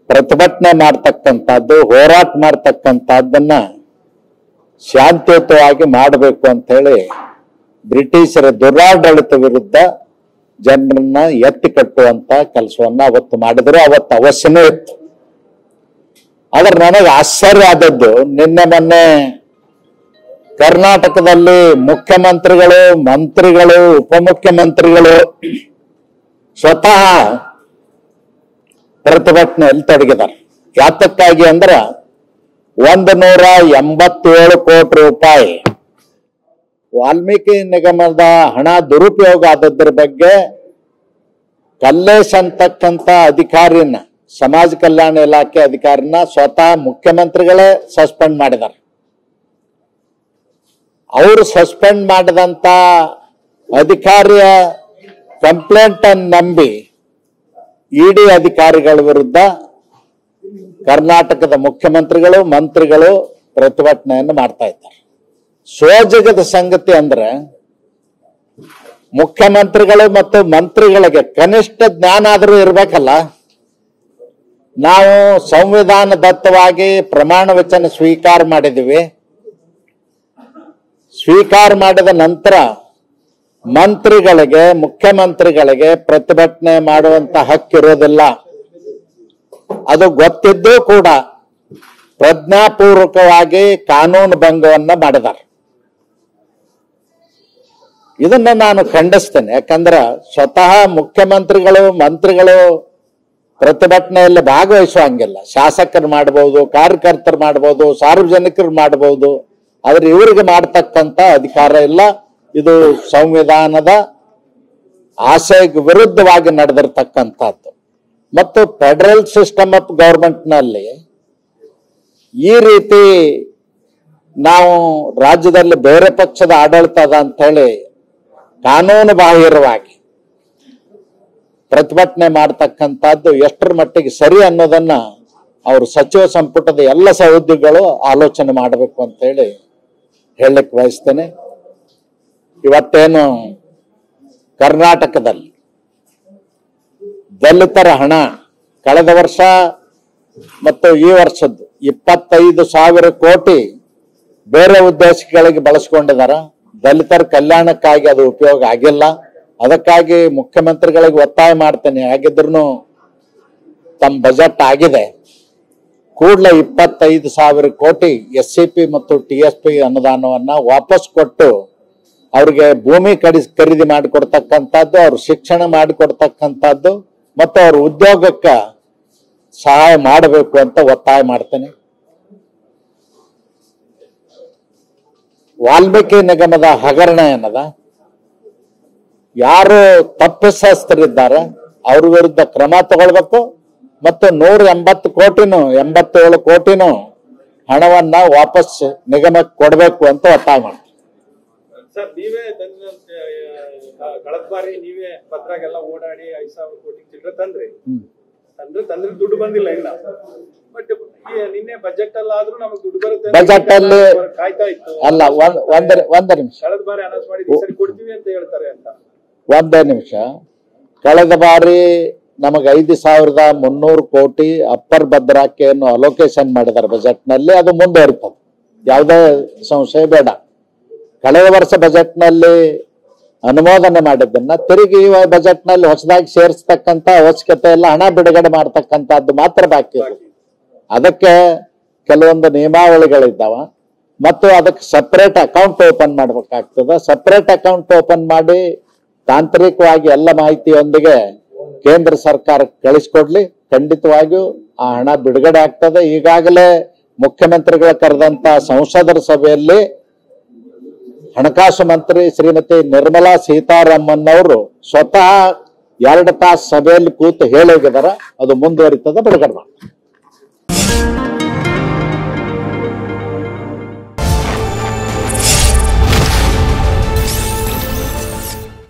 ಪ್ರತಿಭಟನೆ ಮಾಡ್ತಕ್ಕಂಥದ್ದು, ಹೋರಾಟ ಮಾಡ್ತಕ್ಕಂಥದ್ದನ್ನ ಶಾಂತಿಯುತವಾಗಿ ಮಾಡಬೇಕು ಅಂತ ಹೇಳಿ ಬ್ರಿಟಿಷರ ದುರಾಡಳಿತ ವಿರುದ್ಧ ಜನರನ್ನ ಎತ್ತಿ ಕಟ್ಟುವಂತ ಕೆಲಸವನ್ನ ಅವತ್ತು ಮಾಡಿದ್ರು. ಅವತ್ತು ಅವಶ್ಯನೂ ಇತ್ತು. ಆದ್ರೆ ನನಗೆ ಆಶ್ಚರ್ಯ ಆದದ್ದು, ನಿನ್ನೆ ಮೊನ್ನೆ ಕರ್ನಾಟಕದಲ್ಲಿ ಮುಖ್ಯಮಂತ್ರಿಗಳು, ಮಂತ್ರಿಗಳು, ಉಪಮುಖ್ಯಮಂತ್ರಿಗಳು ಸ್ವತಃ ಪ್ರತಿಭಟನೆಯಲ್ಲಿ ತೊಡಗಿದ್ದಾರೆ. ಯಾತಕ್ಕಾಗಿ ಅಂದ್ರ 187 ಕೋಟಿ ರೂಪಾಯಿ ವಾಲ್ಮೀಕಿ ನಿಗಮದ ಹಣ ದುರುಪಯೋಗ ಆದದ್ರ ಬಗ್ಗೆ ಕಲ್ಲೇಶ್ ಅಂತಕ್ಕಂಥ ಅಧಿಕಾರಿನ, ಸಮಾಜ ಕಲ್ಯಾಣ ಇಲಾಖೆ ಅಧಿಕಾರಿನ ಸ್ವತಃ ಮುಖ್ಯಮಂತ್ರಿಗಳೇ ಸಸ್ಪೆಂಡ್ ಮಾಡಿದ್ದಾರೆ. ಅವರು ಸಸ್ಪೆಂಡ್ ಮಾಡಿದಂತ ಅಧಿಕಾರಿಯ ಕಂಪ್ಲೇಂಟ್ ಅನ್ನು ನಂಬಿ ಇಡಿ ಅಧಿಕಾರಿಗಳ ವಿರುದ್ಧ ಕರ್ನಾಟಕದ ಮುಖ್ಯಮಂತ್ರಿಗಳು, ಮಂತ್ರಿಗಳು ಪ್ರತಿಭಟನೆಯನ್ನು ಮಾಡ್ತಾ ಇದ್ದಾರೆ. ಸೋಜಗದ ಸಂಗತಿ ಅಂದ್ರೆ ಮುಖ್ಯಮಂತ್ರಿಗಳು ಮತ್ತು ಮಂತ್ರಿಗಳಿಗೆ ಕನಿಷ್ಠ ಜ್ಞಾನ ಆದರೂ ಇರ್ಬೇಕಲ್ಲ. ನಾವು ಸಂವಿಧಾನದತ್ತವಾಗಿ ಪ್ರಮಾಣ ವಚನ ಸ್ವೀಕಾರ ಮಾಡಿದೀವಿ. ಸ್ವೀಕಾರ ಮಾಡಿದ ನಂತರ ಮಂತ್ರಿಗಳಿಗೆ, ಮುಖ್ಯಮಂತ್ರಿಗಳಿಗೆ ಪ್ರತಿಭಟನೆ ಮಾಡುವಂತ ಹಕ್ಕಿರೋದಿಲ್ಲ. ಅದು ಗೊತ್ತಿದ್ದೂ ಕೂಡ ಪ್ರಜ್ಞಾಪೂರ್ವಕವಾಗಿ ಕಾನೂನು ಭಂಗವನ್ನ ಮಾಡಿದ್ದಾರೆ. ಇದನ್ನ ನಾನು ಖಂಡಿಸ್ತೇನೆ. ಯಾಕಂದ್ರೆ ಸ್ವತಃ ಮುಖ್ಯಮಂತ್ರಿಗಳು, ಮಂತ್ರಿಗಳು ಪ್ರತಿಭಟನೆಯಲ್ಲಿ ಭಾಗವಹಿಸುವಂಗಿಲ್ಲ. ಶಾಸಕರು ಮಾಡಬಹುದು, ಕಾರ್ಯಕರ್ತರು ಮಾಡಬಹುದು, ಸಾರ್ವಜನಿಕರು ಮಾಡಬಹುದು. ಆದ್ರೆ ಇವರಿಗೆ ಮಾಡತಕ್ಕಂತ ಅಧಿಕಾರ ಇಲ್ಲ. ಇದು ಸಂವಿಧಾನದ ಆಶಯಕ್ಕೆ ವಿರುದ್ಧವಾಗಿ ನಡೆದಿರ್ತಕ್ಕಂಥದ್ದು. ಮತ್ತು ಫೆಡರಲ್ ಸಿಸ್ಟಮ್ ಆಫ್ ಗವರ್ಮೆಂಟ್ ನಲ್ಲಿ ಈ ರೀತಿ ನಾವು ರಾಜ್ಯದಲ್ಲಿ ಬೇರೆ ಪಕ್ಷದ ಆಡಳಿತ ಅದ ಅಂತ ಹೇಳಿ ಕಾನೂನು ಬಾಹಿರವಾಗಿ ಪ್ರತಿಭಟನೆ ಮಾಡತಕ್ಕಂಥದ್ದು ಎಷ್ಟರ ಮಟ್ಟಿಗೆ ಸರಿ ಅನ್ನೋದನ್ನ ಅವರು ಸಚಿವ ಸಂಪುಟದ ಎಲ್ಲ ಸಹೋದ್ಯೋಗಿಗಳು ಆಲೋಚನೆ ಮಾಡಬೇಕು ಅಂತ ಹೇಳಿ ಹೇಳಲಿಕ್ಕೆ ಬಯಸ್ತೇನೆ. ಇವತ್ತೇನು ಕರ್ನಾಟಕದಲ್ಲಿ ದಲಿತರ ಹಣ ಕಳೆದ ವರ್ಷ ಮತ್ತು ಈ ವರ್ಷದ್ದು 25,000 ಕೋಟಿ ಬೇರೆ ಉದ್ದೇಶಗಳಿಗೆ ಬಳಸ್ಕೊಂಡಿದ್ದಾರೆ. ದಲಿತರ ಕಲ್ಯಾಣಕ್ಕಾಗಿ ಅದು ಉಪಯೋಗ ಆಗಿಲ್ಲ. ಅದಕ್ಕಾಗಿ ಮುಖ್ಯಮಂತ್ರಿಗಳಿಗೆ ಒತ್ತಾಯ ಮಾಡ್ತೇನೆ, ಹಾಗಿದ್ರು ತಮ್ಮ ಬಜೆಟ್ ಆಗಿದೆ, ಕೂಡಲೇ 25,000 ಕೋಟಿ SCP ಮತ್ತು TSP ಅನುದಾನವನ್ನ ವಾಪಸ್ ಕೊಟ್ಟು ಅವ್ರಿಗೆ ಭೂಮಿ ಖರೀದಿ ಮಾಡಿಕೊಡ್ತಕ್ಕಂಥದ್ದು, ಅವ್ರ ಶಿಕ್ಷಣ ಮಾಡಿಕೊಡ್ತಕ್ಕಂಥದ್ದು ಮತ್ತು ಅವ್ರ ಉದ್ಯೋಗಕ್ಕೆ ಸಹಾಯ ಮಾಡಬೇಕು ಅಂತ ಒತ್ತಾಯ ಮಾಡ್ತೇನೆ. ವಾಲ್ಮೀಕಿ ನಿಗಮದ ಹಗರಣ ಏನದ, ಯಾರು ತಪ್ಪಿತಸ್ಥರಿದ್ದಾರೆ ಅವ್ರ ವಿರುದ್ಧ ಕ್ರಮ ತಗೊಳ್ಬೇಕು ಮತ್ತು 187 ಕೋಟಿನೂ ಹಣವನ್ನ ವಾಪಸ್ ನಿಗಮಕ್ಕೆ ಕೊಡಬೇಕು ಅಂತ ಒತ್ತಾಯ ಮಾಡ್ತೀವಿ. ಸರ್, ನೀವೇ ಕಳೆದ ಬಾರಿ ನೀವೇ ಪತ್ರಾಗೆಲ್ಲ ಓಡಾಡಿ 5,000 ಕೋಟಿ ಚಿಲ್ಲರೆ ತಂದ್ರಿ ದುಡ್ಡು ಬಂದಿಲ್ಲ ಇನ್ನ. ಬಟ್ ನಿನ್ನೆ ಬಜೆಟ್ ಅಲ್ಲಾದ್ರೂ ನಮಗೆ ದುಡ್ಡು ಬರುತ್ತೆ ಬಜೆಟ್ ಅಲ್ಲಿ ಕಾಯ್ತಾ ಇತ್ತು. ಅಲ್ಲ, ಒಂದ ನಿಮಿಷ. ಕಳೆದ ಬಾರಿ ಅನೌನ್ಸ್ ಮಾಡಿ ಸರಿ ಕೊಡ್ತೀವಿ ಅಂತ ಹೇಳ್ತಾರೆ ಅಂತ. ಒಂದೇ ನಿಮಿಷ. ಕಳೆದ ಬಾರಿ ನಮಗೆ 5,300 ಕೋಟಿ ಅಪ್ಪರ್ ಭದ್ರಾಕ್ಕೆ ಅಲೋಕೇಶನ್ ಮಾಡಿದ್ದಾರೆ ಬಜೆಟ್ ನಲ್ಲಿ. ಅದು ಮುಂದುವರಿತದೆ, ಯಾವುದೇ ಸಂಶಯ ಬೇಡ. ಕಳೆದ ವರ್ಷ ಬಜೆಟ್ ನಲ್ಲಿ ಅನುಮೋದನೆ ಮಾಡಿದ್ದನ್ನ ತಿರುಗಿ ಬಜೆಟ್ ನಲ್ಲಿ ಹೊಸದಾಗಿ ಸೇರಿಸತಕ್ಕಂತ ಅವಶ್ಯಕತೆ ಇಲ್ಲ. ಹಣ ಬಿಡುಗಡೆ ಮಾಡ್ತಕ್ಕಂಥದ್ದು ಮಾತ್ರ ಬಾಕಿ ಇದೆ. ಅದಕ್ಕೆ ಕೆಲವೊಂದು ನಿಯಮಾವಳಿಗಳಿದ್ದಾವ ಮತ್ತು ಅದಕ್ಕೆ ಸಪರೇಟ್ ಅಕೌಂಟ್ ಓಪನ್ ಮಾಡ್ಬೇಕಾಗ್ತದೆ. ಸಪರೇಟ್ ಅಕೌಂಟ್ ಓಪನ್ ಮಾಡಿ ತಾಂತ್ರಿಕವಾಗಿ ಎಲ್ಲ ಮಾಹಿತಿಯೊಂದಿಗೆ ಕೇಂದ್ರ ಸರ್ಕಾರಕ್ಕೆ ಕಳಿಸ್ಕೊಡ್ಲಿ. ಖಂಡಿತವಾಗಿಯೂ ಆ ಹಣ ಬಿಡುಗಡೆ ಆಗ್ತದೆ. ಈಗಾಗಲೇ ಮುಖ್ಯಮಂತ್ರಿಗಳ ಕರೆದಂತ ಸಂಸದರ ಸಭೆಯಲ್ಲಿ ಹಣಕಾಸು ಮಂತ್ರಿ ಶ್ರೀಮತಿ ನಿರ್ಮಲಾ ಸೀತಾರಾಮನ್ ಅವರು ಸ್ವತಃ 2 ತಾಸು ಸಭೆಯಲ್ಲಿ ಕೂತು ಹೇಳೋಗಿದಾರ. ಅದು ಮುಂದುವರಿತದ, ಬಿಡುಗಡೆ ಮಾಡ್ತಾರೆ.